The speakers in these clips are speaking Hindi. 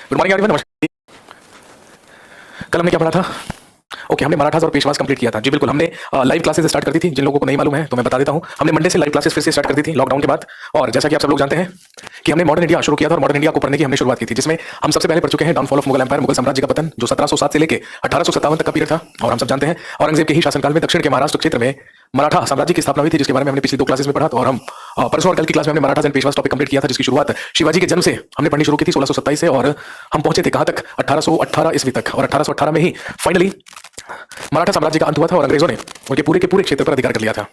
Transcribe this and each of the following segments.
गुड मॉर्निंग एवरीवन, नमस्कार। कल हमने क्या पढ़ा था? ओके, हमने मराठास और पेशवास कंप्लीट किया था। जी बिल्कुल, हमने लाइव क्लासेस स्टार्ट कर दी थी। जिन लोगों को नहीं मालूम है तो मैं बता देता हूं, हमने मंडे से लाइव क्लासेस फिर से स्टार्ट कर दी थी लॉकडाउन के बाद। और जैसा कि आप सब लोग जानते हैं कि हमने मॉडर्न इंडिया शुरू किया था और मॉडर्न इंडिया को पढ़ने की हमने शुरुआत की थी, जिसमें हम सबसे पहले पढ़ चुके हैं downfall of Mughal empire, Mughal साम्राज्य का पतन, जो 1707 से लेकर 1857 तक का पीरियड था। और हम सब जानते हैं औरंगजेब के ही शासनकाल में दक्षिण के महाराष्ट्र क्षेत्र में मराठा साम्राज्य की स्थापना हुई थी, जिसके बारे में हमने पिछली 2 क्लासेस में पढ़ा था। और हम परसों और कल की क्लास में हमने Marathas and Peshwas topic complete किया था, जिसकी शुरुआत शिवाजी के जन्म से हमने पढ़नी शुरू की थी 1627 से। और हम पहुंचे थे कहां तक? 1818 ईस्वी तक। और 1818 में ही फाइनली मराठा साम्राज्य का अंत हुआ था और अंग्रेजों ने उनके पूरे के पूरे क्षेत्र पर अधिकार कर लिया था।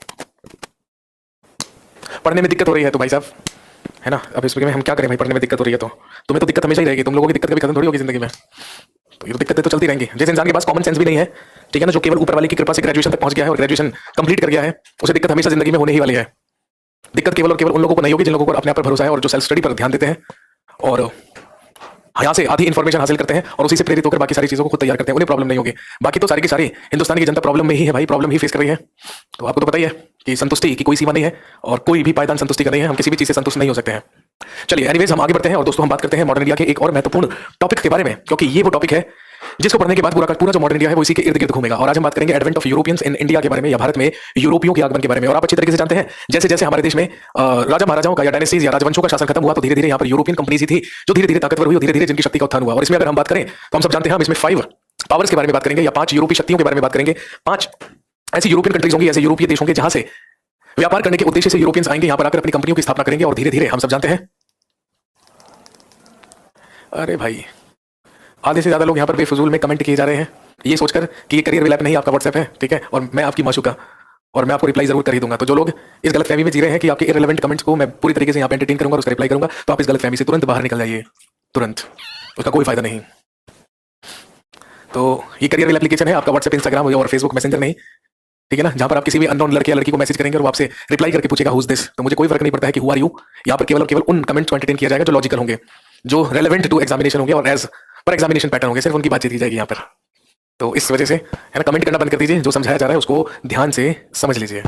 पढ़ने में दिक्कत हो रही है तो भाई साहब, है ना, अब इस में हम क्या करें भाई? पढ़ने में दिक्कत हो रही है तो तुम्हें तो दिक्कत हमेशा ही रहेगी। तुम लोगों की दिक्कत कभी खत्म थोड़ी होगी जिंदगी में। तो ये तो दिक्कतें तो चलती रहेंगी। जिस इंसान के पास कॉमन सेंस भी नहीं है, ठीक है ना, जो केवल ऊपर वाले की कृपा से ग्रेजुएशन तक पहुंच गया है और ग्रेजुएशन कंप्लीट कर गया है, उसे दिक्कत हमेशा जिंदगी में होने ही वाली है। दिक्कत केवल और केवल उन लोगों को नहीं होगी जिन लोगों को अपने आप पर भरोसा है और जो सेल्फ स्टडी पर ध्यान देते हैं और यहाँ से आधी इन्फॉर्मेशन हासिल करते हैं और उसी से प्रेरित होकर बाकी सारी चीजों को खुद तैयार करते हैं। उन्हें प्रॉब्लम नहीं होगी। बाकी तो सारी की सारी हिंदुस्तान की जनता प्रॉब्लम में ही है भाई, प्रॉब्लम ही फेस कर रही है। तो आपको तो पता ही है कि संतुष्टि की कोई सीमा नहीं है और कोई भी पायदान संतुष्टि का नहीं है। हम किसी भी चीज से संतुष्ट नहीं हो सकते हैं। चलिए एनीवेज, हम आगे बढ़ते हैं और दोस्तों हम बात करते हैं मॉडर्न इंडिया के एक और महत्वपूर्ण टॉपिक के बारे में, क्योंकि ये वो टॉपिक है जिसको पढ़ने के बाद पूरा का पूरा जो मॉडर्न इंडिया है वो इसी के इर्द गिर्द घूमेगा। और आज हम बात करेंगे advent of Europeans in India के बारे में, या भारत में यूरोपियों के आगमन के बारे में। और आप अच्छी तरीके से जानते हैं जैसे जैसे हमारे देश में राजा महाराजाओं का या डायनेस्टीज या राजवंशों का शासन खत्म हुआ तो धीरे धीरे यहाँ पर यूरोपियन कंपनीज ही थी जो धीरे धीरे ताकतवर हुई और धीरे धीरे जिनकी शक्ति का उत्थान हुआ। और इसमें अगर हम बात करें तो हम सब जानते हैं, हम इसमें 5 पावर्स के बारे में बात करेंगे या 5 यूरोपीय शक्तियों के बारे में बात करेंगे। 5 ऐसी यूरोपियन कंट्रीज होंगी, ऐसे यूरोपीय देश होंगे जहां से व्यापार करने के उद्देश्य से यूरोपियंस आएंगे, यहाँ पर आकर अपनी कंपनियों की स्थापना करेंगे। और धीरे धीरे हम सब जानते हैं, अरे भाई आधे से ज्यादा लोग यहाँ पर बेफजूल में कमेंट किए जा रहे हैं ये सोचकर कि ये करियर विल ऐप नहीं, आपका व्हाट्सएप है, ठीक है, और मैं आपकी माशूका और मैं आपको रिप्लाई जरूर कर ही दूंगा। तो जो लोग इस गलतफहमी में जी रहे हैं कि आपके इररिलेवेंट कमेंट्स को मैं पूरी तरीके से यहाँ पे एंटरटेन करूंगा और उसका रिप्लाई करूंगा, तो आप इस गलतफहमी से तुरंत बाहर निकल जाइए, तुरंत, उसका कोई फायदा नहीं। तो ये करियर विल एप्लीकेशन है, आपका व्हाट्सएप, इंस्टाग्राम और फेसबुक मैसेंजर नहीं, ठीक है ना, जहां पर आप किसी भी अननोन लड़के या लड़की को मैसेज करेंगे और वो आपसे रिप्लाई करके पूछेगा हु इज दिस, तो मुझे कोई फर्क नहीं पड़ता है कि हु आर यू। यहाँ पर केवल और केवल उन कमेंट्स को एंटरटेन किया जाएगा जो लॉजिकल होंगे, जो रेलेवेंट टू एग्जामिनेशन होंगे और एज पर एग्जामिनेशन पैटर्न होंगे, सिर्फ उनकी बातचीत की जाएगी यहाँ पर। तो इस वजह से, है ना, कमेंट करना बंद कर दीजिए, जो समझाया जा रहा है उसको ध्यान से समझ लीजिए।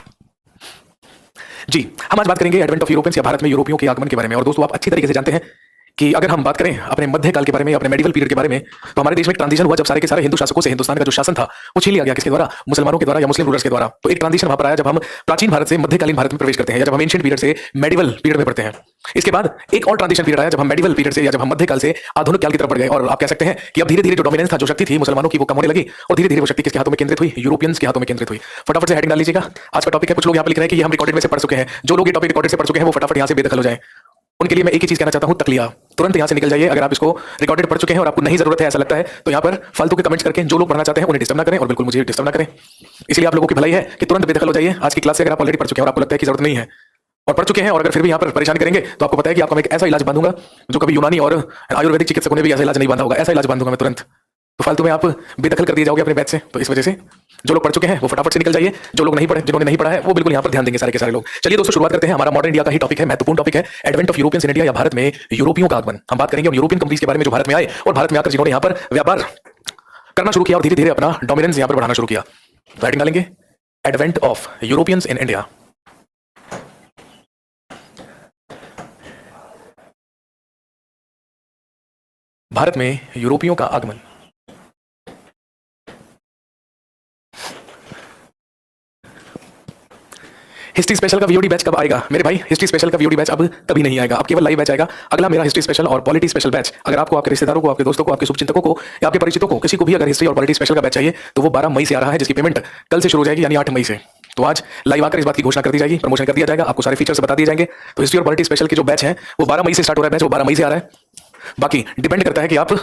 जी, हम आज बात करेंगे एडवेंट ऑफ यूरोपियंस या भारत में यूरोपियों के आगमन के बारे में। और दोस्तों आप अच्छी तरीके से जानते हैं कि अगर हम बात करें अपने मध्यकाल के बारे में, अपने मेडिवल पीरियड के बारे में, तो हमारे देश में ट्रांजिशन हुआ जब सारे के सारे हिंदू शासकों से हिंदुस्तान का जो शासन था वो छीन लिया गया। किसके द्वारा? मुसलमानों के द्वारा या मुस्लिम रूलर्स के द्वारा। तो एक ट्रांजिशन वहां पर आया जब हम प्राचीन भारत से मध्यकालीन भारत में प्रवेश करते हैं, या जब हम एंशिएंट पीरियड से मेडिवल पीरियड में पढ़ते हैं। इसके बाद एक और ट्रांजिशन पीरियड आया जब हम मेडिवल पीरियड से या जब हम मध्यकाल से आधुनिक काल की तरफ बढ़ गए। और आप कह सकते हैं कि अब धीरे धीरे जो डोमिनेंस था, जो शक्ति थी मुसलमानों की, वो कम होने लगी और धीरे धीरे वो शक्ति किसके हाथों में केंद्रित हुई? यूरोपियंस के हाथों में केंद्रित हुई। फटाफट से हेडिंग डाल लीजिएगा, आज का टॉपिक है। कुछ लोग यहाँ पर लिख रहे हैं कि हम रिकॉर्डेड में से पढ़ चुके हैं। जो लोग ये टॉपिक रिकॉर्डेड से पढ़ चुके हैं वो फटाफट यहाँ से बेदखल हो जाए। उनके लिए मैं एक ही चीज कहना चाहता हूं, तकलिया, तुरंत यहां से निकल जाइए। अगर आप इसको रिकॉर्डेड पढ़ चुके हैं और आपको नहीं जरूरत है ऐसा लगता है, तो यहां पर फालतू के कमेंट्स करके जो लोग पढ़ना चाहते हैं उन्हें डिस्टर्ब ना करें और बिल्कुल मुझे डिस्टर्ब ना करें। इसलिए आप लोगों की भलाई है कि तुरंत बेदखल हो जाइए आज की क्लास से। अगर आप ऑलरेडी पढ़ चुके हैं और आपको लगता है कि जरूरत नहीं है और पढ़ चुके हैं और अगर फिर भी यहाँ पर परेशान करेंगे, तो आपको पता है कि आपको मैं एक ऐसा इलाज बांधूंगा जो कभी यूनानी और आयुर्वेदिक चिकित्सकों ने भी ऐसा इलाज नहीं बांधा होगा। ऐसा इलाज बांधूंगा मैं तुरंत। तो फालतू में आप बेदखल कर दिए जाओगे अपने बैच से। तो इस वजह से जो लोग पढ़ चुके हैं वो फटाफट से निकल जाइए, जो लोग नहीं पढ़े, जिन्होंने नहीं पढ़ा है वो बिल्कुल यहाँ पर ध्यान देंगे सारे के सारे लोग। चलिए दोस्तों शुरुआत करते हैं। हमारा मॉडर्न इंडिया का ही टॉपिक है, महत्वपूर्ण टॉपिक है, advent of Europeans in India या भारत में यूरोपियों का आगमन। हम बात करेंगे यूरोपियन कंपनीज के बारे में जो भारत में आए और भारत में आकर जिन्होंने यहाँ पर व्यापार करना शुरू किया और धीरे धीरे अपना डोमिनेंस यहाँ पर बढ़ाना शुरू किया। राइटिंग डालेंगे, advent of Europeans in India. Bharat में यूरोपियों का आगमन। हिस्ट्री स्पेशल का वीओडी बैच कब आएगा मेरे भाई? हिस्ट्री स्पेशल का वीओडी बैच अब कभी नहीं आएगा, अब केवल लाइव बैच आएगा। अगला मेरा हिस्ट्री स्पेशल और पॉलिटी स्पेशल बैच, अगर आपको आपके रिश्तेदारों को, आपके दोस्तों को, आपके शुभचिंतकों को या आपके परिचितों को, किसी को भी अगर हिस्ट्री और पॉलिटी स्पेशल का बैच चाहिए, तो वो 12 मई से आ रहा है, जिसकी पेमेंट कल से शुरू हो जाएगी, यानी 8 मई से। तो आज लाइव आकर इस बात की घोषणा कर दी जाएगी, प्रमोशन कर दिया जाएगा, आपको सारे फीचर्स बता दिए जाएंगे। तो हिस्ट्री और पॉलिटी स्पेशल के जो बैच है वो 12 मई से स्टार्ट हो रहा है, बैच वो 12 मई से आ रहा है। बाकी डिपेंड करता है कि आप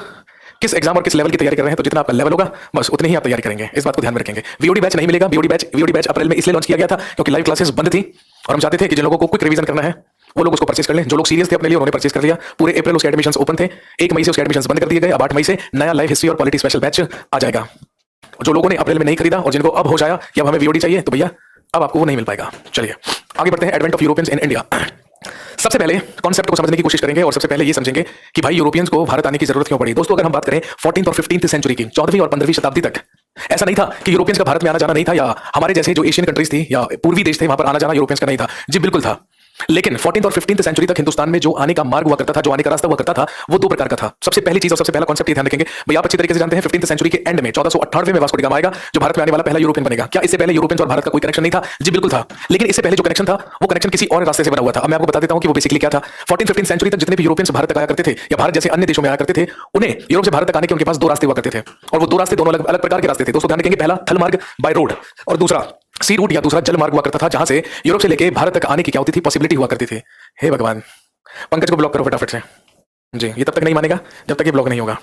किस एग्जाम और किस लेवल की तैयारी कर रहे हैं। तो जितना आपका लेवल होगा बस उतनी ही आप तैयारी करेंगे, इस बात को ध्यान में रखेंगे। वीओडी बैच नहीं मिलेगा। वीओडी बैच अप्रैल में इसलिए लॉन्च किया गया था क्योंकि लाइव क्लासेस बंद थी और हम चाहते थे कि जिन लोगों को क्विक रिवीजन करना है वो लोग उसको परचेज कर लें। जो लोग सीरियस थे अपने लिए उन्होंने परचेज कर लिया। पूरे अप्रैल उसके एडमिशंस ओपन थे, 1 मई से उसके एडमिशंस बंद कर दिए गए। अब 8 मई से नया लाइव हिस्ट्री और पॉलिटी स्पेशल बैच आ जाएगा। जो लोगों ने अप्रैल में नहीं खरीदा और जिनको अब होश आया कि अब हमें वीओडी चाहिए, तो भैया अब आपको वो नहीं मिल पाएगा। चलिए आगे बढ़ते हैं। Advent of Europeans in India. सबसे पहले कॉन्सेप्ट को समझने की कोशिश करेंगे और सबसे पहले ये समझेंगे कि भाई यूरोपियंस को भारत आने की जरूरत क्यों पड़ी। दोस्तों अगर हम बात करें 14th और 15th सेंचुरी की, 14वीं और 15वीं शताब्दी तक ऐसा नहीं था कि यूरोपियंस का भारत में आना जाना नहीं था, या हमारे जैसे जो एशियन कंट्रीज थी या पूर्वी देश थे वहां पर आना जाना यूरोपियंस का नहीं था। जी बिल्कुल था। लेकिन 14th और 15th सेंचुरी तक हिंदुस्तान में जो आने का मार्ग हुआ करता था, जो आने का रास्ता हुआ करता था, वो दो प्रकार का था। सबसे पहली चीज और सबसे पहला कॉन्सेप्ट ये ध्यान रखेंगे भाई, आप अच्छी तरीके से जानते हैं 15th सेंचुरी के एंड में 1498 में वास्को डी गामा आएगा, जो भारत में आने वाला पहला यूरोपियन बनेगा। क्या इससे पहले यूरोपियंस और भारत का कोई कनेक्शन नहीं था? जी बिल्कुल था, लेकिन इससे पहले जो कनेक्शन था वो कनेक्शन किसी और रास्ते से बना हुआ था। अब मैं आपको बता देता हूं कि वो बेसिकली क्या था। 14th-15th सेंचुरी तक जितने भी यूरोपियंस भारत तक आया करते थे या भारत जैसे अन्य देशों में आया करते थे, उन्हें यूरोप से भारत तक आने के उनके पास दो रास्ते हुआ करते थे, और वो दो रास्ते दोनों अलग अलग प्रकार के रास्ते थे। दोस्तों ध्यान रखेंगे, पहला थल मार्ग बाय रोड और दूसरा सी रूट या दूसरा जल मार्ग हुआ करता था, जहां से यूरोप से लेके भारत तक आने की क्या होती थी, पॉसिबिलिटी हुआ करती थी। हे भगवान, पंकज को ब्लॉक करो फटाफट से। जी, ये तब तक नहीं मानेगा जब तक ये ब्लॉक नहीं होगा,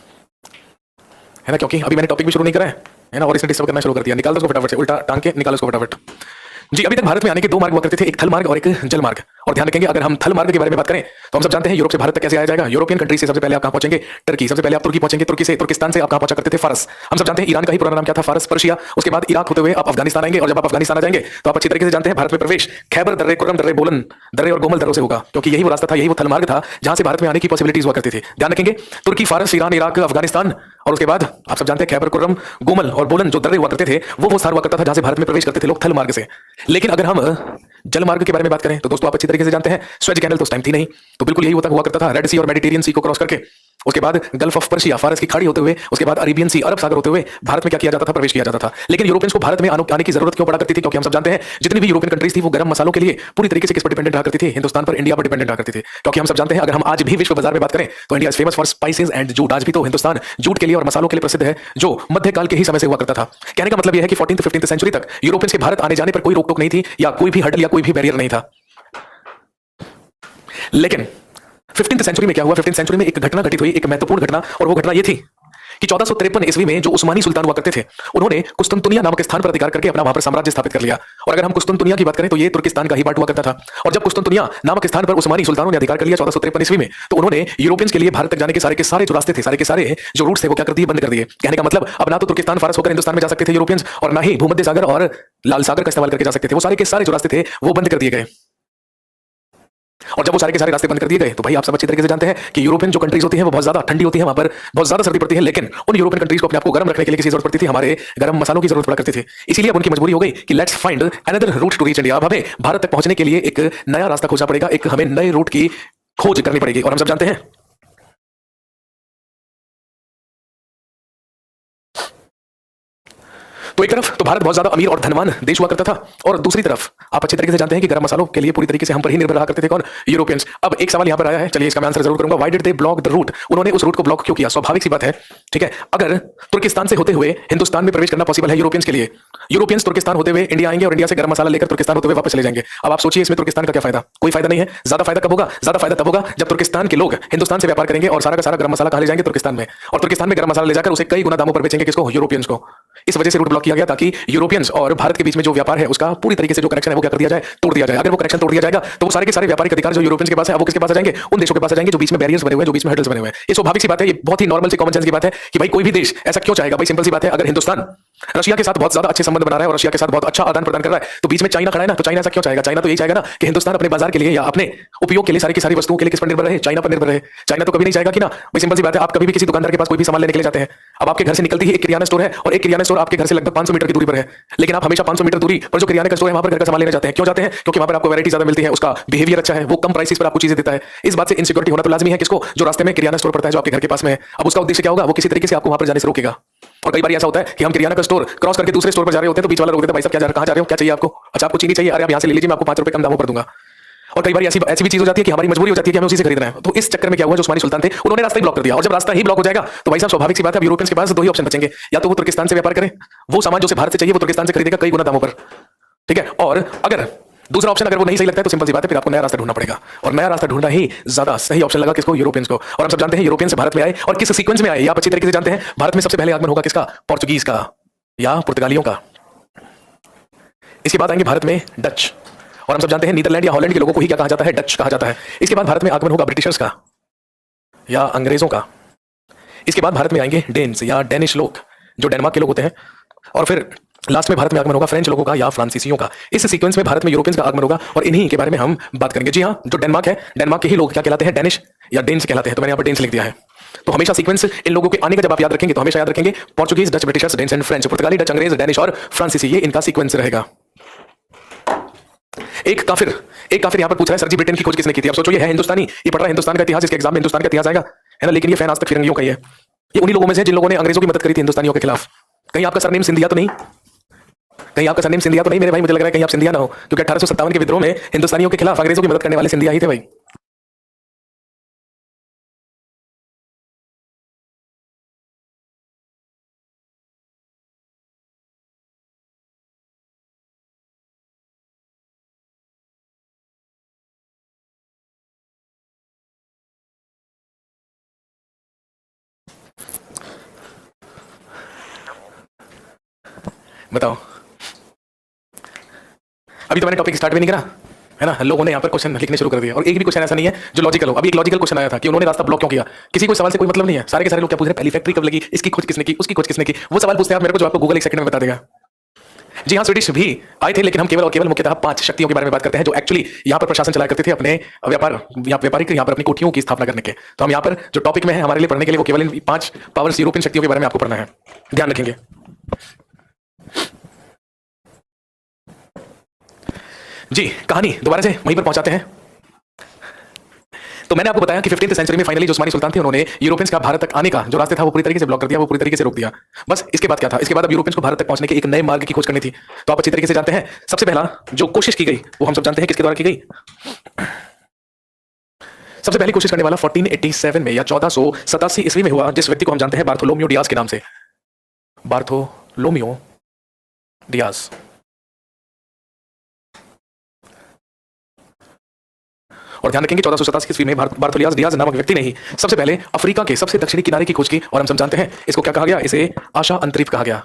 है ना, क्योंकि अभी मैंने टॉपिक भी शुरू नहीं करा है ना, और इसने डिस्टर्ब करना शुरू कर दिया। निकाल दो उसको फटाफट से, उल्टा टांग के निकाल उसको फटाफट। जी, अभी तक भारत में आने के दो मार्ग हुआ करते थे, एक थल मार्ग और एक जल मार्ग। और ध्यान रखेंगे, अगर हम थल मार्ग के बारे में बात करें तो हम सब जानते हैं यूरोप से भारत तक कैसे आया जाएगा। यूरोपियन कंट्री से सबसे पहले आप कहां पहुंचेंगे? टर्की। सबसे पहले आप तुर्की पहुंचेंगे, तुर्की से तुर्किस्तान से आप कहां पहुंचा करते थे? फारस। हम सब जानते हैं ईरान का ही पुराना नाम क्या था? फारस, पर्शिया। उसके बाद इराक होते हुए आप अफगानिस्तान आएंगे, और जब आप अफगानिस्तान आ जाएंगे तो आप अच्छी तरीके से जानते हैं भारत में प्रवेश खैबर दर्रे, कुर्रम दर्रे, बोलन दर्रे और गोमल दर्रों से होगा, क्योंकि यही वो रास्ता था, यही वो थल मार्ग था जहां से भारत में आने की पॉसिबिलिटीज हुआ करती थी। ध्यान रखेंगे, तुर्की, फारस, ईरान, इराक, अफगानिस्तान, और उसके बाद आप सब जानते हैं खैबर, कुर्रम, गोमल और बोलन जो दर्रे हुआ करते थे, वो स्थान हुआ करता था जहां से भारत में प्रवेश करते थे लोग थल मार्ग से। लेकिन अगर हम जल मार्ग के बारे में बात करें तो दोस्तों आप अच्छी तरीके से जानते हैं स्वेज कैनल तो उस टाइम थी नहीं, तो बिल्कुल यही हुआ करता था, रेड सी और मेडिटेरियन सी को क्रॉस करके, उसके बाद गल्फ ऑफ पर्शिया, फारस की खाड़ी होते हुए, उसके बाद अरेबियन सी, अरब सागर होते हुए भारत में क्या किया जाता था? प्रवेश किया जाता था। लेकिन यूरोपियंस को भारत में आने की जरूरत क्यों पड़ा करती थी? क्योंकि हम सब जानते हैं जितनी भी यूरोपियन कंट्रीज थी वो गर्म मसालों के लिए पूरी तरीके से किस पर डिपेंडेंट रहा करती थी? हिंदुस्तान पर, इंडिया पर डिपेंडेंट रहा करती थी। क्योंकि हम सब जानते हैं, अगर हम आज भी विश्व बाजार में बात करें तो India is famous for spices and jute. आज भी तो हिंदुस्तान जूट के लिए और मसालों के लिए प्रसिद्ध है, जो मध्यकाल के ही समय से हुआ करता था। कहने का मतलब यह है कि 14th-15th सेंचुरी तक यूरोपियंस के भारत आने जाने पर कोई रोक टोक नहीं थी, या कोई भी हर्डल या कोई भी बैरियर नहीं था। लेकिन 15th सेंचुरी में क्या हुआ? 15th सेंचुरी में एक घटना घटित हुई, एक महत्वपूर्ण घटना, और वो घटना ये थी कि 1453 ईस्वी में जो उस्मानी सुल्तान हुआ करते थे, उन्होंने कुस्तुनतुनिया नामक स्थान पर अधिकार करके अपना वहां पर साम्राज्य स्थापित कर लिया। और अगर हम कुस्तुनतुनिया की बात करें तो ये तुर्किस्तान का ही पार्ट हुआ करता था। और जब कुस्तुनतुनिया नामक स्थान पर उस्मानी सुल्तानों ने अधिकार कर लिया 1453 ईस्वी में, तो उन्होंने यूरोपियंस के लिए भारत तक जाने के सारे जो रास्ते थे, सारे के सारे जो रूट्स थे, वो क्या कर दिए? बंद कर दिए। कहने का मतलब अब ना तो तुर्किस्तान, फारस होकर हिंदुस्तान में जा सकते थे यूरोपियंस, और ना ही भूमध्य सागर और लाल सागर का इस्तेमाल करके जा सकते थे। वो सारे के सारे जो रास्ते थे वो बंद कर दिए गए। और जब वो सारे के सारे रास्ते बंद कर दिए गए तो भाई आप सब अच्छी तरीके से जानते हैं कि यूरोपियन जो कंट्रीज होती हैं वो बहुत ज्यादा ठंडी होती है, वहां पर बहुत ज्यादा सर्दी पड़ती है, लेकिन उन यूरोपियन कंट्रीज को अपने आप को गर्म रखने के लिए किसी जरूरत पड़ती थी? हमारे गर्म मसालों की जरूरत पड़ा करती थी। इसीलिए अब उनकी मजबूरी हो गई कि let's find another route to reach India. अब हमें भारत तक पहुंचने के लिए एक नया रास्ता खोजना पड़ेगा, एक हमें नए रूट की खोज करनी पड़ेगी। और हम सब जानते हैं तो एक तरफ तो भारत बहुत ज्यादा अमीर और धनवान देश हुआ करता था, और दूसरी तरफ आप अच्छी तरीके से जानते हैं कि गर्म मसालों के लिए पूरी तरीके से हम पर ही निर्भर रहा करते थे कौन? यूरोपियंस। अब एक सवाल यहां पर आया है, चलिए इसका मैं आंसर जरूर करूंगा। Why did they block the route? उन्होंने उस रूट को ब्लॉक क्यों किया? स्वाभाविक सी बात है, ठीक है, अगर तुर्किस्तान से होते हुए हिंदुस्तान में प्रवेश करना पॉसिबल है यूरोपियंस के लिए, यूरोपियंस तुर्किस्तान होते हुए इंडिया आएंगे और इंडिया से गर्म मसाला लेकर तुर्किस्तान होते हुए वापस चले जाएंगे। अब आप सोचिए इसमें तुर्किस्तान का क्या फायदा? कोई फायदा नहीं है। ज्यादा फायदा कब होगा? ज्यादा फायदा तब होगा जब तुर्किस्तान के लोग हिंदुस्तान से व्यापार करेंगे और सारा का सारा गर्म मसाला कहां ले जाएंगे? तुर्किस्तान में। और तुर्किस्तान में गर्म मसाला ले जाकर उसे कई गुना दामों पर बेचेंगे, किसको? यूरोपियंस को। इस वजह से रूट ब्लॉक किया गया ताकि यूरोपियंस और भारत के बीच में जो व्यापार है उसका पूरी तरीके से जो कनेक्शन है वो क्या कर दिया जाए? तोड़ दिया जाए। अगर वो कनेक्शन तोड़ दिया जाएगा तो वो सारे के सारे व्यापारिक अधिकार जो यूरोपियंस के पास है वो किसके पास आ जाएंगे? उन देशों के पास आ जाएंगे जो बीच में बैरियर्स बने हुए हैं, जो बीच में हर्डल्स बने हुए हैं। ये स्वाभाविक सी बात है, ये बहुत ही नॉर्मल सी कॉमन सेंस की बात है कि भाई कोई भी देश ऐसा क्यों चाहेगा? भाई सिंपल सी बात है, अगर हिंदुस्तान रशिया के साथ बहुत ज्यादा अच्छे संबंध बना रहा है और रशिया के साथ बहुत अच्छा आदान प्रदान कर रहा है, तो बीच में चाइना खड़ा है ना, तो चाइना ऐसा क्यों चाहेगा? चाइना तो यही चाहेगा ना कि हिंदुस्तान अपने बाजार के लिए या अपने उपयोग के लिए सारी की सारी वस्तुओं के लिए किस पर निर्भर रहे? चाइना पर निर्भर रहे। चाइना तो कभी नहीं चाहेगा कि ना, भाई सिंपल सी बात है, आप कभी भी किसी दुकानदार के पास कोई भी सामान लेने के लिए जाते हैं, अब आपके घर से निकलती ही एक किराना स्टोर है, और एक किराना स्टोर आपके घर से लगभग 500 मीटर की दूरी पर है, लेकिन आप हमेशा 500 मीटर दूरी पर जो किराने का स्टोर है वहां पर घर का सामान लेने जाते हैं। क्यों जाते हैं? क्योंकि वहां पर आपको वैरायटी ज्यादा मिलती है, उसका बिहेवियर अच्छा है, वो कम प्राइसेस पर आपको चीजें देता है। इस बात से इनसिक्योरिटी होना तो लाजमी है किसको? जो रास्ते में किराना स्टोर पड़ता है, जो आपके घर के पास में है। अब उसका उद्देश्य क्या होगा? वो किसी तरीके से आपको वहां पर जाने से रोकेगा। और कई बार ऐसा होता है कि हम किराना का स्टोर क्रॉस करके दूसरे स्टोर पर जा रहे होते हैं तो बीच वाला रोक देता है, भाई साहब क्या जा रहे हो, कहां जा रहे हो, क्या चाहिए आपको? अच्छा आपको चीनी चाहिए, अरे आप यहां से ले लीजिए, मैं आपको 5 रुपए कम दामों पर दूंगा। और कई बार ऐसी भी चीज हो जाती है कि हमारी मजबूरी हो जाती है कि हमें उसी से खरीदना है। तो इस चक्कर में क्या हुआ, जो उस्मानी सुल्तान थे उन्होंने रास्ता ही ब्लॉक कर दिया। और जब रास्ता ही ब्लॉक हो जाएगा तो भाई साहब स्वाभाविक सी बात है, अब यूरोपियंस के पास दो ही ऑप्शन बचेंगे, या तो वो तुर्किस्तान से व्यापार करें, वो सामान जो भारत से चाहिए वो तुर्किस्तान से खरीदेगा कई गुना दामों पर, ठीक है, और अगर दूसरा ऑप्शन अगर वो नहीं सही लगता है तो सिंपल सी बात है, फिर आपको नया रास्ता ढूंढना पड़ेगा। और नया रास्ता ढूंढना ही ज्यादा सही ऑप्शन लगा किसको? यूरोपियंस को। और हम सब जानते हैं यूरोपियंस भारत में आए और किस सीक्वेंस में आए, आप अच्छी तरीके से जानते हैं। भारत में सबसे पहले आगमन होगा किसका? पोर्चुगीज का या पुर्तगालियों का। इसके बाद आएंगे भारत में डच, और हम सब जानते हैं नीदरलैंड या हॉलैंड के लोगों को ही क्या कहा जाता है? डच कहा जाता है। इसके बाद भारत में आगमन होगा ब्रिटिशर्स का या अंग्रेजों का। इसके बाद भारत में आएंगे डेन्स या डेनिश लोग, जो डेनमार्क के लोग होते हैं। और फिर लास्ट में भारत में आगमन होगा फ्रेंच लोगों का या फ्रांसीसियों का। इस सीक्वेंस में भारत में यूरोपियंस का आगमन होगा और इन्हीं के बारे में हम बात करेंगे। जी हाँ, जो डेनमार्क है, डेनमार्क के ही लोग क्या कहलाते हैं? डेनिश या डेन्स कहलाते हैं। तो मैंने यहाँ पर डेन्स लिख दिया है। तो हमेशा सीक्वेंस इन लोगों के आने का जब आप याद रखेंगे तो हमेशा याद रखेंगे Portuguese, Dutch, Britishers, Danes and French, पुर्तगाली, डच, अंग्रेज, डेनिश और फ्रांसीसी, ये इनका सीक्वेंस रहेगा। एक काफिर यहाँ पर पूछ रहा है सर जी ब्रिटेन की खोज किसने की थी। अब सोचो ये है हिंदुस्तानी, ये पढ़ रहा है हिंदुस्तान का इतिहास, इसके एग्जाम में हिंदुस्तान का इतिहास आएगा, है ना, लेकिन ये फैन आज तक फिरंगियों का ही है। ये उन्हीं लोगों में से जिन लोगों ने अंग्रेजों की मदद करी थी हिंदुस्तानियों के खिलाफ। कहीं आपका सरनेम सिंधिया तो नहीं? कहीं आपका सरनेम सिंधिया तो नहीं मेरे भाई? मुझे लग रहा है कहीं आप सिंधिया ना हो, क्योंकि 1857 के विद्रोह में हिंदुस्तानियों के खिलाफ अंग्रेजों की मदद करने वाले सिंधिया ही थे भाई। बताओ, अभी तो मैंने टॉपिक स्टार्ट भी नहीं करा, है ना। लोगों ने यहाँ पर क्वेश्चन लिखने शुरू कर दिया और एक भी क्वेश्चन ऐसा नहीं है जो लॉजिकल हो। अभी एक लॉजिकल क्वेश्चन आया था कि उन्होंने रास्ता ब्लॉक क्यों किया। किसी को सवाल से कोई मतलब नहीं है, सारे के सारे लोग क्या पूछ रहे हैं, पहली फैक्ट्री कब लगी, इसकी खोज किसने की, उसकी खोज किसने की, वो सवाल पूछते हैं आप मेरे को, जो आपको गूगल एक सेकंड में बता देगा। जी हाँ, स्वीडिश भी आए थे, लेकिन हम केवल और केवल मुख्यतः 5 शक्तियों के बारे में बात करते हैं जो एक्चुअली यहाँ पर प्रशासन चलाया करते थे अपने व्यापारिक यहाँ पर अपनी कोठियों की स्थापना करने के। तो हम यहाँ पर जो टॉपिक में है हमारे लिए पढ़ने के लिए वो केवल इन 5 पावर्स यूरोपियन शक्तियों के बारे में आपको पढ़ना है, ध्यान रखेंगे। जी कहानी दोबारा से वहीं पर पहुंचाते हैं। तो मैंने आपको बताया कि 15th सेंचुरी में फाइनली जो उस्मानी सुल्तान थे उन्होंने यूरोपियंस का भारत तक आने का जो रास्ते था वो पूरी तरीके से ब्लॉक कर दिया, वो पूरी तरीके से रोक दिया। बस इसके बाद क्या था, इसके बाद अब यूरोपियंस को भारत तक पहुंचने के एक नए मार्ग की खोज करनी थी। तो आप अच्छी तरीके से जानते हैं सबसे पहला जो कोशिश की गई वो हम सब जानते हैं किसके द्वारा की गई। सबसे पहली कोशिश करने वाला 1487 में या 1487 ईस्वी में हुआ, जिस व्यक्ति को हम जानते हैं बार्थोलोम्यू डियाज के नाम से, बार्थोलोम्यू डियाज। और ध्यान रखेंगे 1487 ईस्वी में बार्थोलियास डियाज नामक व्यक्ति ने ही सबसे पहले अफ्रीका के सबसे दक्षिणी किनारे की खोज की। और हम सब जानते हैं इसको क्या कहा गया, इसे आशा अंतरीप कहा गया,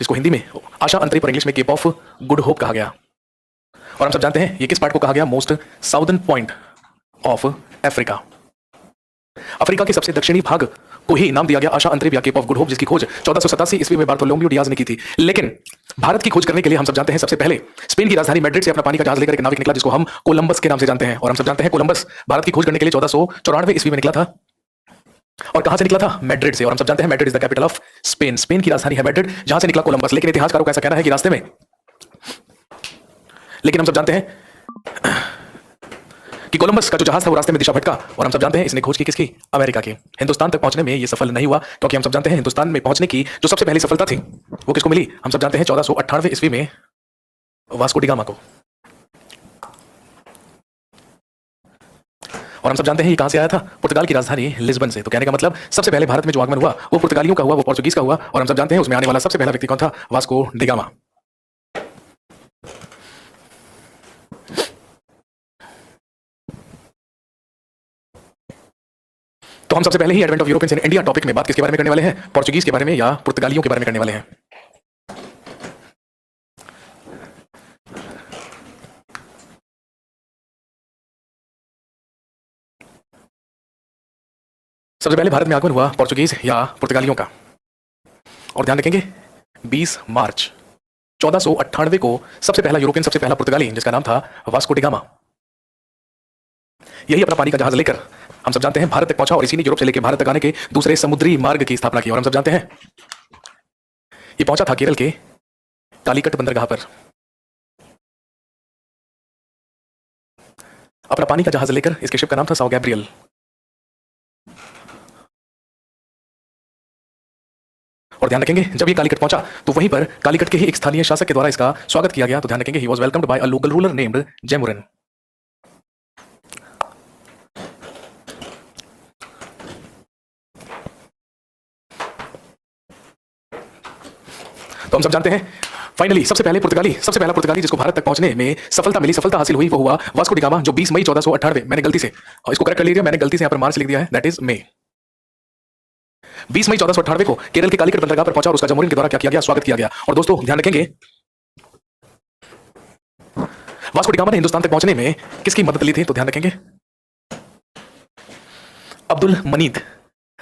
जिसको हिंदी में आशा अंतरीप और इंग्लिश में केप ऑफ गुड होप कहा गया। और हम सब जानते हैं ये किस पार्ट को कहा गया, most southern point of Africa. Africa के सबसे दक्षिणी भाग को ही नाम दिया गया आशा अंतरिप या केप ऑफ गुड होप, जिसकी खोज 1487 ईस्वी में बार्थोलोम्यू डियाज ने की थी। लेकिन भारत की खोज करने के लिए हम सब जानते हैं सबसे पहले स्पेन की राजधानी मैड्रिड से अपना पानी का जहाज लेकर एक नाविक निकला जिसको हम कोलंबस के नाम से जानते हैं। और हम सब जानते हैं कोलंबस भारत की खोज करने के लिए 1494 ईस्वी में निकला था। और कहां से निकला था, मैड्रिड से। और हम सब जानते हैं Madrid is the capital of Spain, Spain की राजधानी है मैड्रिड, जहां से निकला कोलंबस। लेकिन इतिहासकारों का ऐसा कहना है कि रास्ते में, लेकिन हम सब जानते हैं कि कोलंबस का जो जहाज था वो रास्ते में दिशा भटका। और हम सब जानते हैं इसने खोज की किसकी, अमेरिका की। हिंदुस्तान तक पहुंचने में ये सफल नहीं हुआ, क्योंकि हम सब जानते हैं हिंदुस्तान में पहुंचने की जो सबसे पहली सफलता थी वो किसको मिली, हम सब जानते हैं 1498 ईस्वी में वास्को डी गामा को। और हम सब जानते हैं ये कहां से आया था, पुर्तगाल की राजधानी लिस्बन से। तो कहने का मतलब सबसे पहले भारत में जो आगमन हुआ वो पुर्तगालियों का हुआ, वो पोर्चुगीज का हुआ। और हम सब जानते हैं उसमें आने वाला सबसे पहला व्यक्ति कौन था, वास्को डी गामा। तो हम सबसे पहले ही advent of Europeans in India topic में बात किसके बारे में करने वाले हैं, पोर्चुगीज के बारे में या पुर्तगालियों के बारे में करने वाले हैं। सबसे पहले भारत में आगमन हुआ पोर्चुगीज या पुर्तगालियों का। और ध्यान रखेंगे 20 मार्च 1498 को सबसे पहला यूरोपियन, सबसे पहला पुर्तगाली जिसका नाम था वास्को डी गामा, यही अपना पानी का जहाज लेकर हम सब जानते हैं भारत तक पहुंचा। और इसी ने यूरोप से लेकर भारत तक आने के दूसरे समुद्री मार्ग की स्थापना की। और हम सब जानते हैं ये पहुंचा था केरल के कालीकट बंदरगाह पर अपना पानी का जहाज लेकर। इसके शिप का नाम था साओ गैब्रियल। और ध्यान रखेंगे जब ये कालीकट पहुंचा तो वहीं पर कालीकट के ही एक स्थानीय शासक के द्वारा इसका स्वागत किया गया। तो ध्यान रखेंगे he was welcomed by a local ruler named Zamorin. तो हम सब जानते हैं फाइनली सबसे पहला पुर्तगाली जिसको भारत तक पहुंचने में सफलता हासिल हुई वो हुआ वास्को डी गामा, जो 20 मई 1498, मैंने गलती से इसको करेक्ट कर लिया, मैंने गलती से यहां पर मार्च लिख दिया है, दैट इज मई। 20 मई 1498 को केरल के कालीकट बंदरगाह पर पहुंचा और उसका जमोरिन के द्वारा क्या किया गया, स्वागत किया गया। और दोस्तों ध्यान रखेंगे वास्को डी गामा ने हिंदुस्तान तक पहुंचने में किसकी मदद ली थी, तो ध्यान रखेंगे अब्दुल मनीद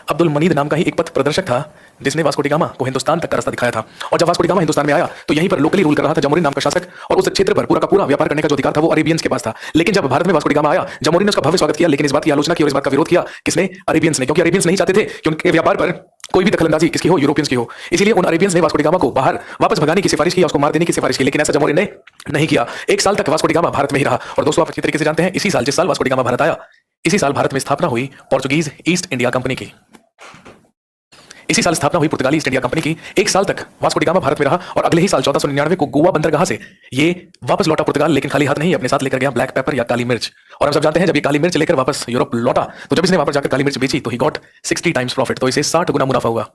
अब्दुल मनीद नाम का ही एक पथ प्रदर्शक था जिसने वास्को डी गामा को हिंदुस्तान तक का रास्ता दिखाया था। और जब वास्को डी गामा हिंदुस्तान में आया तो यहीं पर लोकली रूल कर रहा था जमोरिन नाम का शासक, और उस क्षेत्र पर पूरा का पूरा व्यापार करने का जो अधिकार था वो अरेबियंस के पास था। लेकिन जब भारत में वास्को डी गामा आया, जमोरिन ने उसका भव्य स्वागत किया, लेकिन इस बात की आलोचना की और इस बात का विरोध किया किसने? अरेबियंस ने, क्योंकि अरेबियंस नहीं चाहते थे कि उनके व्यापार पर कोई भी दखलंदाजी किसकी हो, यूरोपियंस की हो। इसलिए उन अरेबियंस ने वास्को डी गामा को बाहर वापस भगाने की सिफारिश की, उसको मार देने की सिफारिश की, लेकिन ऐसा जमोरिन ने नहीं किया। एक साल तक वास्को डी गामा भारत में ही रहा। और दोस्तों, आप अच्छी तरीके से जानते हैं इसी साल, जिस साल वास्को डी गामा भारत आया, इसी साल भारत में स्थापना हुई पोर्चुगीज ईस्ट इंडिया कंपनी की। इसी साल स्थापना हुई पुर्तगाली ईस्ट इंडिया कंपनी की। एक साल तक वास्को डी गामा भारत में रहा और अगले ही साल 1499 को गोवा बंदरगाह से ये वापस लौटा पुर्तगाल, लेकिन खाली हाथ नहीं, अपने साथ लेकर गया ब्लैक पेपर या काली मिर्च। और हम सब जानते हैं जब ये काली मिर्च लेकर वापस यूरोप लौटा तो जब इसने वापस जाकर काली मिर्च बेची तो ही गॉट 60 टाइम्स प्रॉफिट, तो इसे 60 गुना मुनाफा हुआ।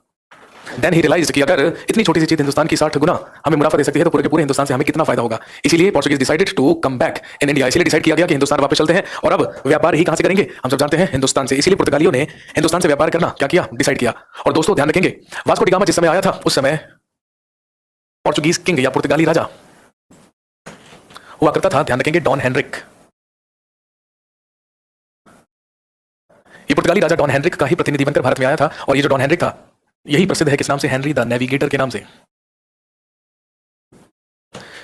देन ही रियलाइज्ड कि अगर इतनी छोटी सी चीज हिंदुस्तान की 60 गुना हमें मुनाफा दे सकती है तो पूरे के पूरे हिंदुस्तान से हमें कितना फायदा होगा। इसीलिए Portuguese decided to come back in India. इसलिए डिसाइड किया गया कि हिंदुस्तान वापस चलते हैं और अब व्यापार ही कहां से करेंगे? हम सब जानते हैं हिंदुस्तान से। इसीलिए पुर्तगालियों ने हिंदुस्तान से व्यापार करना क्या किया? डिसाइड किया। और दोस्तों ध्यान रखेंगे, वास्को डी गामा जिस समय आया था उस समय पोर्चुगीज किंग या पुर्तगाली राजा हुआ करता था, ध्यान रखेंगे, डॉन हेनरिक। ये पुर्तगाली राजा डॉन हेनरिक का ही प्रतिनिधि बनकर भारत में आया था। और ये जो डॉन हेनरिक था यही प्रसिद्ध है किस नाम से? हेनरी द नेविगेटर के नाम से।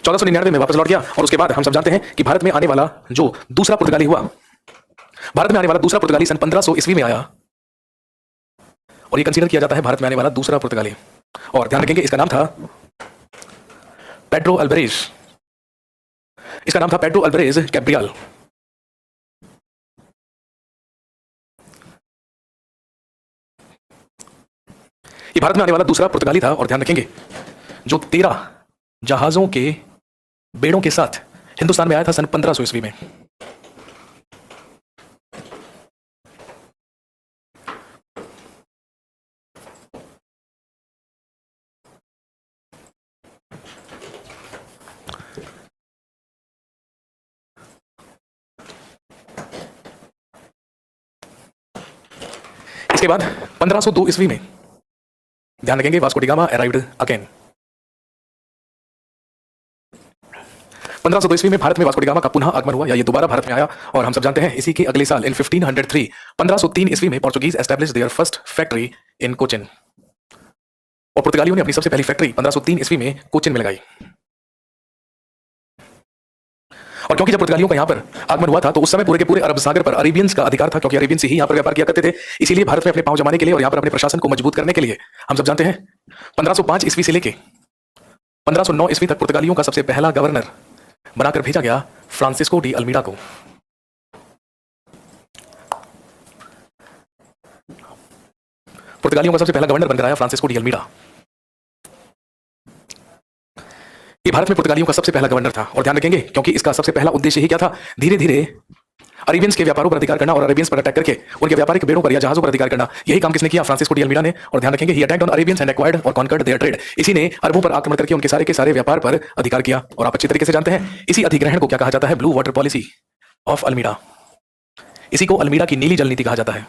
1499 में वापस लौट गया और उसके बाद हम सब जानते हैं कि भारत में आने वाला जो दूसरा पुर्तगाली हुआ, भारत में आने वाला दूसरा पुर्तगाली सन 1500 ईस्वी में आया और ये कंसीडर किया जाता है भारत में आने वाला दूसरा पुर्तगाली। और ध्यान रखेंगे इसका नाम था पेड्रो अल्वारेज। इसका नाम था पेड्रो अल्वारेज कैब्रियल। ये भारत में आने वाला दूसरा पुर्तगाली था। और ध्यान रखेंगे जो 13 जहाजों के बेड़ों के साथ हिंदुस्तान में आया था सन 1500 ईस्वी में। इसके बाद 1502 ईस्वी में ध्यान रखेंगे Vasco D gamma arrived again. 1502 ईस्वी में भारत में वास्को डी गामा का पुनः आगमन हुआ, या ये दोबारा भारत में आया। और हम सब जानते हैं इसी के अगले साल इन 1503 ईस्वी में Portuguese established their first factory in Cochin. और पुर्तगालियों ने अपनी सबसे पहली फैक्ट्री 1503 ईस्वी में कोचिन में लगाई। और क्योंकि जब पुर्तगालियों का यहाँ पर आगमन हुआ था तो उस समय पूरे के पूरे अरब सागर पर अरेबियंस का अधिकार था, क्योंकि अरेबियंस ही यहाँ पर व्यापार किया करते थे। इसीलिए भारत में अपने पांव जमाने के लिए और यहाँ पर अपने प्रशासन को मजबूत करने के लिए हम सब जानते हैं 1505 ईस्वी से लेके 1509 ईस्वी तक पुर्तगालियों का सबसे पहला गवर्नर बनाकर भेजा गया फ्रांसिस्को डी अल्मीडा को। पुर्तगालियों का सबसे पहला गवर्नर बनकर आया फ्रांसिस्को डी अल्मीडा। ये भारत में पुर्तगालियों का सबसे पहला गवर्नर था। और ध्यान रखेंगे क्योंकि इसका सबसे पहला उद्देश्य ही क्या था? धीरे धीरे अरेबियंस के व्यापारों पर अधिकार करना और अरेबियंस पर अटैक करके उनके व्यापारिक बेड़ों पर या जहाजों पर अधिकार करना। यही काम किसने किया? फ्रांसिस्को डी अल्मीडा ने। और ध्यान रखेंगे he attacked on Arabians and acquired और कॉन्कर्ड देयर ट्रेड। इसी ने अरबों पर आक्रमण करके उनके सारे के सारे व्यापार पर अधिकार किया। और आप अच्छी तरीके से जानते हैं इसी अधिग्रहण को क्या कहा जाता है? Blue water policy of Almeida. इसी को अल्मीडा की नीली जल नीति कहा जाता है।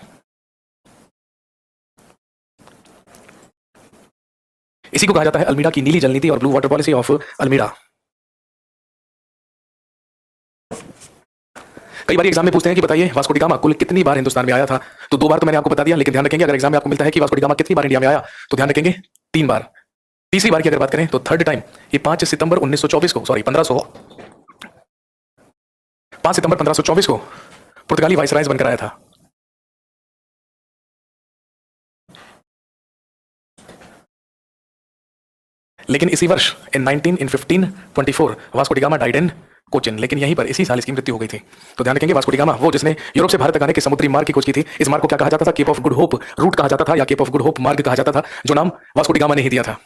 इसी को कहा जाता है अल्मीडा की नीली जल नीति और blue water policy of Almeida. कई बार एग्जाम में पूछते हैं कि बताइए वास्को डी गामा कुल कितनी बार हिंदुस्तान में आया था? तो 2 बार तो मैंने आपको बता दिया, लेकिन ध्यान रखेंगे अगर एग्जाम में आपको मिलता है कि वास्को डी गामा कितनी बार इंडिया में आया तो ध्यान रखेंगे 3 बार। तीसरी बार की अगर बात करें तो थर्ड टाइम ये 5 सितंबर 1524 को पुर्तगाली वाइसरायज बनकर आया था। लेकिन इसी वर्ष इन 1524 Vasco D gamma died in Cochin, लेकिन यहीं पर इसी साल इसकी मृत्यु हो गई थी। तो ध्यान रखेंगे वास्को डी गामा वो जिसने यूरोप से भारत तक आने के समुद्री मार्ग की खोज की थी। इस मार्ग को क्या कहा जाता था? Cape of Good Hope route कहा जाता था या केप ऑफ गुड होप मार्ग कहा जाता था, जो नाम वास्को डी गामा ने ही दिया था।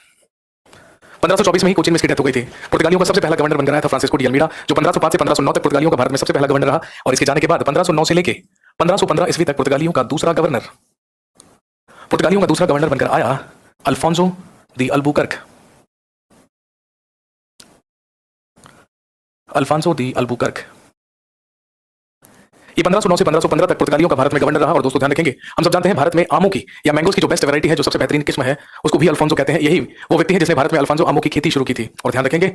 1524 में ही कोचिन में इसकी डेथ हो गई थी। पुर्तगालियों का सबसे पहला गवर्नर बनकर आया था फ्रांसिस्को डी अल्मीडा, जो 1505 से 1509 तक पुर्तगालियों का भारत में सबसे पहला गवर्नर रहा। और इसके जाने के बाद 1509 से लेके 1515 ईस्वी तक पुर्तगालियों का दूसरा गवर्नर बनकर आया Alfonso de Albuquerque. Alfonso de Albuquerque ये 1509 से 1515 तक पुर्तगालियों का भारत में गवर्नर रहा। और दोस्तों ध्यान रखेंगे हम सब जानते हैं भारत में आमों की या मैंगोस की जो बेस्ट वैरायटी है, जो सबसे बेहतरीन किस्म है, उसको भी अल्फोंसो कहते हैं। यही वो व्यक्ति है जिसने भारत में अल्फांसो आमों की खेती शुरू की थी। और ध्यान रखेंगे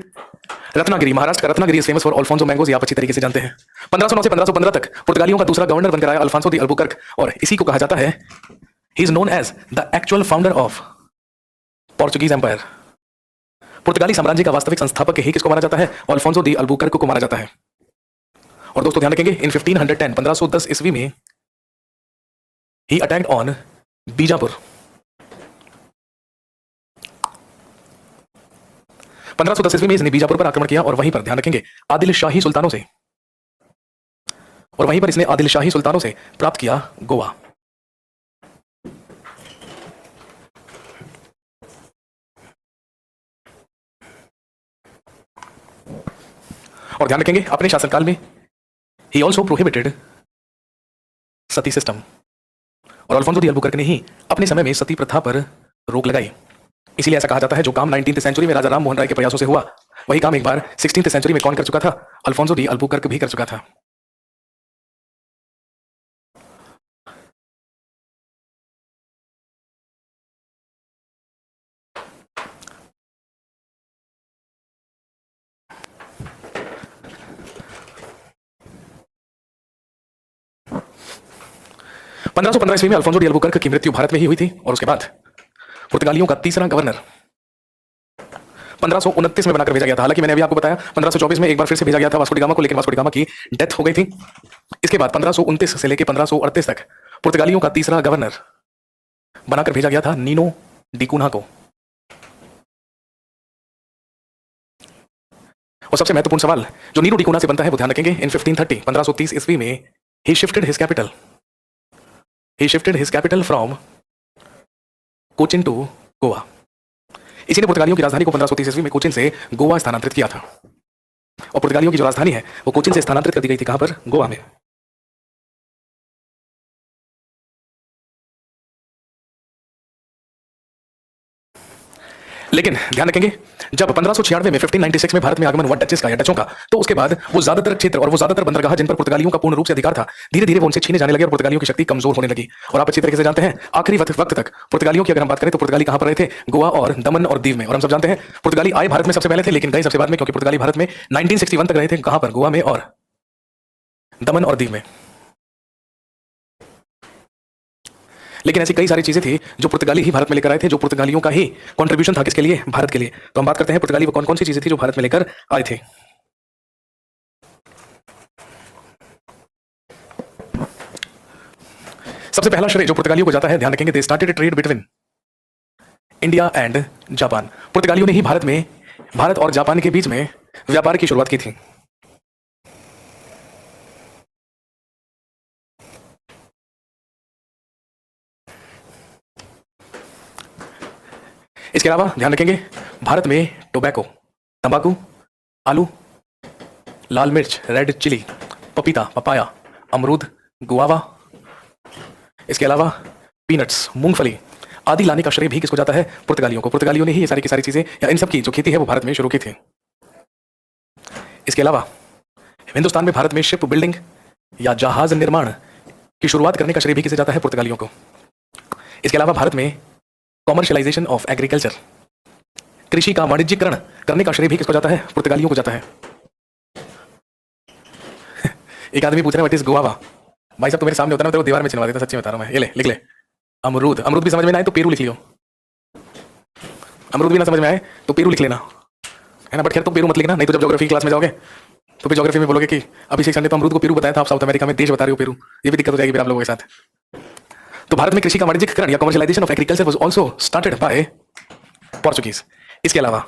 रत्नागिरी, महाराष्ट्र का Ratnagiri famous for Alfonso mangoes, आप अच्छी तरीके से जानते हैं। 1509 से 1515 तक पुर्तगालियों का दूसरा गवर्नर बनकर आया अल्फांसो दी अल्बुकर्क। और इसी को कहा जाता है he is known as the actual founder of Portuguese empire. पुर्तगाली साम्राज्य का वास्तविक संस्थापक ही किसको माना जाता है? अल्फोंसो दी अल्बुकर्क को माना जाता है। और दोस्तों ध्यान रखेंगे, इन 1510 ईस्वी में ही अटैक्ड ऑन बीजापुर। 1510 ईस्वी में इसने बीजापुर पर आक्रमण किया और वहीं पर ध्यान रखेंगे आदिल शाही सुल्तानों से, और वहीं पर इसने आदिल शाही सुल्तानों से प्राप्त किया गोवा। और ध्यान रखेंगे अपने शासनकाल में he also prohibited Sati system, और अल्फोंसो दी अल्बुकर्क ने ही अपने समय में सती प्रथा पर रोक लगाई। इसीलिए ऐसा कहा जाता है जो काम 19th सेंचुरी में राजा राम मोहन राय के प्रयासों से हुआ, वही काम एक बार 16th सेंचुरी में कौन कर चुका था? अल्फोंसो दी अल्बुकर्क भी कर चुका था। पंद्रह सौ 15 ईस्वी में अल्फोंसो डी अल्बुकर्क की मृत्यु भारत में ही हुई थी, और उसके बाद पुर्तगालियों का तीसरा गवर्नर 1529 में बनाकर भेजा गया था। हालांकि मैंने अभी आपको बताया 1524 में एक बार फिर से भेजा गया था वास्को डी गामा को, लेकिन वास्को डी गामा की डेथ हो गई थी। इसके बाद 1529 से लेकर 1538 तक पुर्तगालियों का तीसरा गवर्नर बनाकर भेजा गया था नीनो डी कुन्हा को। और सबसे महत्वपूर्ण सवाल जो नीनो डी कुन्हा से बनता है वो ध्यान रखेंगे, इन 1530 ईस्वी में he shifted his capital from Cochin to Goa. इसी ने पुर्तगालियों की राजधानी को 1530 ईस्वी में कोचिन से गोवा स्थानांतरित किया था, और पुर्तगालियों की जो राजधानी है वो कोचिन से स्थानांतरित कर दी गई थी कहां पर? गोवा में। लेकिन ध्यान रखेंगे जब 1596 में 1596 में भारत में आगमन हुआ डचेस का या डचों का, तो उसके बाद वो ज्यादातर क्षेत्र और वो ज्यादातर बंदरगाह जिन पर पुर्तगालियों का पूर्ण रूप से अधिकार था, धीरे धीरे वो उनसे छीने जाने लगे और पुर्तगालियों की शक्ति कमजोर होने लगी। और आप अच्छी तरीके से जानते हैं आखिरी वक्त तक पुर्तगालियों की अगर हम बात करें तो पुर्तगाली कहां पर रहे थे? गोवा और दमन और दीव में। और हम सब जानते हैं पुर्तगाली आए भारत में सबसे पहले थे, लेकिन गए सबसे बाद में, क्योंकि पुर्तगाली भारत में 1961 तक रहे थे। कहां पर? गोवा में और दमन और दीव में। लेकिन ऐसी कई सारी चीजें थी जो पुर्तगाली ही भारत में लेकर आए थे, जो पुर्तगालियों का ही कंट्रीब्यूशन था किसके लिए? भारत के लिए। तो हम बात करते हैं पुर्तगाली वो कौन कौन सी चीजें थी जो भारत में लेकर आए थे। सबसे पहला श्रेय जो पुर्तगालियों को जाता है, ध्यान रखेंगे, they started trade between India and Japan. पुर्तगालियों ने ही भारत और जापान के बीच में व्यापार की शुरुआत की थी। इसके अलावा ध्यान रखेंगे भारत में टोबैको, तंबाकू, आलू, लाल मिर्च, रेड चिली, पपीता, पपाया, अमरूद, गुआवा, इसके अलावा पीनट्स, मूंगफली आदि लाने का श्रेय भी किसको जाता है? पुर्तगालियों को। पुर्तगालियों ने ही ये सारी की सारी चीजें या इन सब की जो खेती है वो भारत में शुरू की थी। इसके अलावा हिंदुस्तान में भारत में शिप बिल्डिंग या जहाज निर्माण की शुरुआत करने का श्रेय भी किसे जाता है? पुर्तगालियों को। इसके अलावा भारत में कॉमर्शियलाइजेशन ऑफ एग्रीकल्चर, कृषि का वाणिज्यीकरण करने का श्रेय भी किसको जाता है? पुर्तगालियों को जाता है। एक आदमी पूछ रहा है व्हाट इज गुआवा। भाई साहब तो मेरे सामने होता ना तो दीवार में चिनवा देता, सच्ची बता रहा हूं मैं। ये ले लिख ले, अमरूद। अमरूद भी समझ में ना आए तो पेरू लिख लियो। अमरूद भी ना समझ में आए तो पेरू लिख लेना, है ना। बट खैर तुम पेरू मत लिखना, नहीं तो जब ज्योग्राफी क्लास में जाओगे तो फिर ज्योग्राफी में बोलोगे कि अभिषेक सर ने तो अमरूद को पेरू बताया था, आप साउथ अमेरिका में देश बता रहे हो पेरू। ये भी दिक्कत हो जाएगी फिर आप लोगों के साथ। तो भारत में कृषि का वाणिज्यीकरण या commercialisation of agriculture was also started by Portuguese. इसके अलावा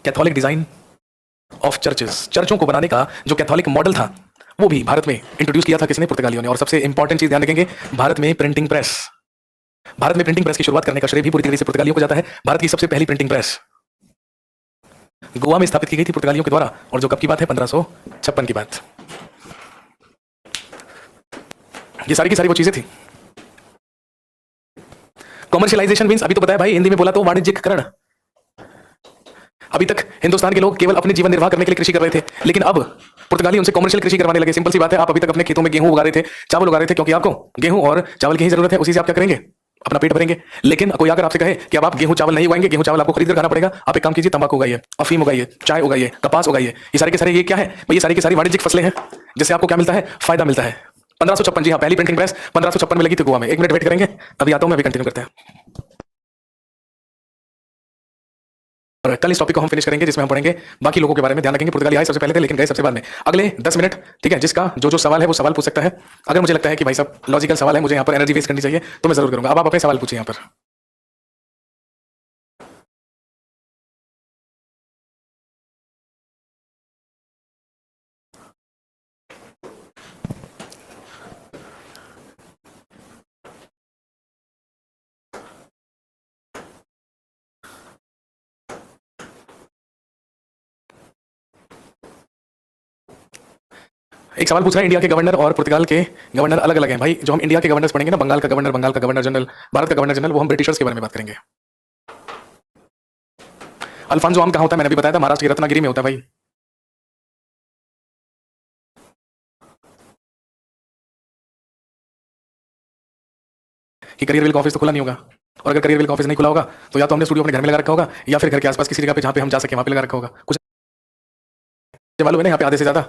कैथोलिक डिजाइन ऑफ चर्चेस, चर्चों को बनाने का जो कैथोलिक मॉडल था वो भी भारत में इंट्रोड्यूस किया था किसने? पुर्तगालियों ने। और सबसे इंपॉर्टेंट चीज ध्यान रखेंगे, भारत में प्रिंटिंग प्रेस। भारत में प्रिंटिंग प्रेस की शुरुआत करने का श्रेय भी पूरी तरीके से पुर्तगालियों को जाता है। भारत की सबसे पहली प्रिंटिंग प्रेस गोवा में स्थापित की गई थी पुर्तगालियों के द्वारा, और जो कब की बात है? 1556 की बात। ये सारी की सारी वो चीजें थी। कॉमर्शियलाइजेशन मींस अभी तो बताया भाई, हिंदी में बोला तो वाणिज्यिकरण। अभी तक हिंदुस्तान के लोग केवल अपने जीवन निर्वाह करने के लिए कृषि कर रहे थे, लेकिन अब पुर्तगाली उनसे कॉमर्शियल कृषि करवाने लगे। सिंपल सी बात है, आप अभी तक अपने खेतों में गेहूं उगा रहे थे, चावल उगा रहे थे, क्योंकि आपको गेहूं और चावल की ही जरूरत है, उसी से आप क्या करेंगे? अपना पेट भरेंगे। लेकिन कोई अगर आपसे कहे कि अब आप गेहूं चावल नहीं उगाएंगे, गेहूं चावल आपको खरीद कर खाना पड़ेगा, आप एक काम कीजिए, तंबाकू उगाइए, अफीम उगाइए, चाय उगाइए, कपास उगाइए, ये सारे के सारे ये क्या है? ये सारी की सारी वाणिज्यिक फसलें हैं, जिससे आपको क्या मिलता है? फायदा मिलता है। 1556, जी हाँ, पहली प्रिंटिंग प्रेस 1556 में लगी थी गोवा में। 1 मिनट वेट करेंगे, अभी आता हूं मैं, अभी कंटिन्यू करते हैं। और कल इस टॉपिक को हम फिनिश करेंगे जिसमें हम पढ़ेंगे बाकी लोगों के बारे में। ध्यान रखेंगे पुर्तगाली आए सबसे पहले थे लेकिन गए सबसे बाद में। अगले 10 मिनट, ठीक है, जिसका जो जो सवाल है वो सवाल पूछ सकता है। अगर मुझे लगता है कि भाई साहब लॉजिकल सवाल है, मुझे यहाँ पर एनर्जी वेस्ट करनी चाहिए, तो मैं जरूर करूंगा। अब आप अपने सवाल पूछिए यहाँ पर। एक सवाल पूछ रहा है, इंडिया के गवर्नर और पुर्तगाल के गवर्नर अलग अलग हैं। भाई जो हम इंडिया के गवर्नर्स पढ़ेंगे ना, बंगाल का गवर्नर, बंगाल का गवर्नर जनरल, भारत का गवर्नर जनरल, वो हम ब्रिटिशर्स के बारे में बात करेंगे। अल्फांसो आम कहाँ होता है, मैंने अभी बताया था, महाराष्ट्र की रत्नागिरी में होता है भाई। कि करियर विल का ऑफिस तो खुला नहीं होगा, और अगर करियर विल का ऑफिस नहीं खुला होगा तो या तो हमने स्टूडियो अपने घर में लगा रखा होगा, या फिर घर के आसपास किसी जगह पे जहाँ पे हम जा सके वहां पे लगा रखा होगा। कुछ मालूम है ना यहाँ पे आधे से ज्यादा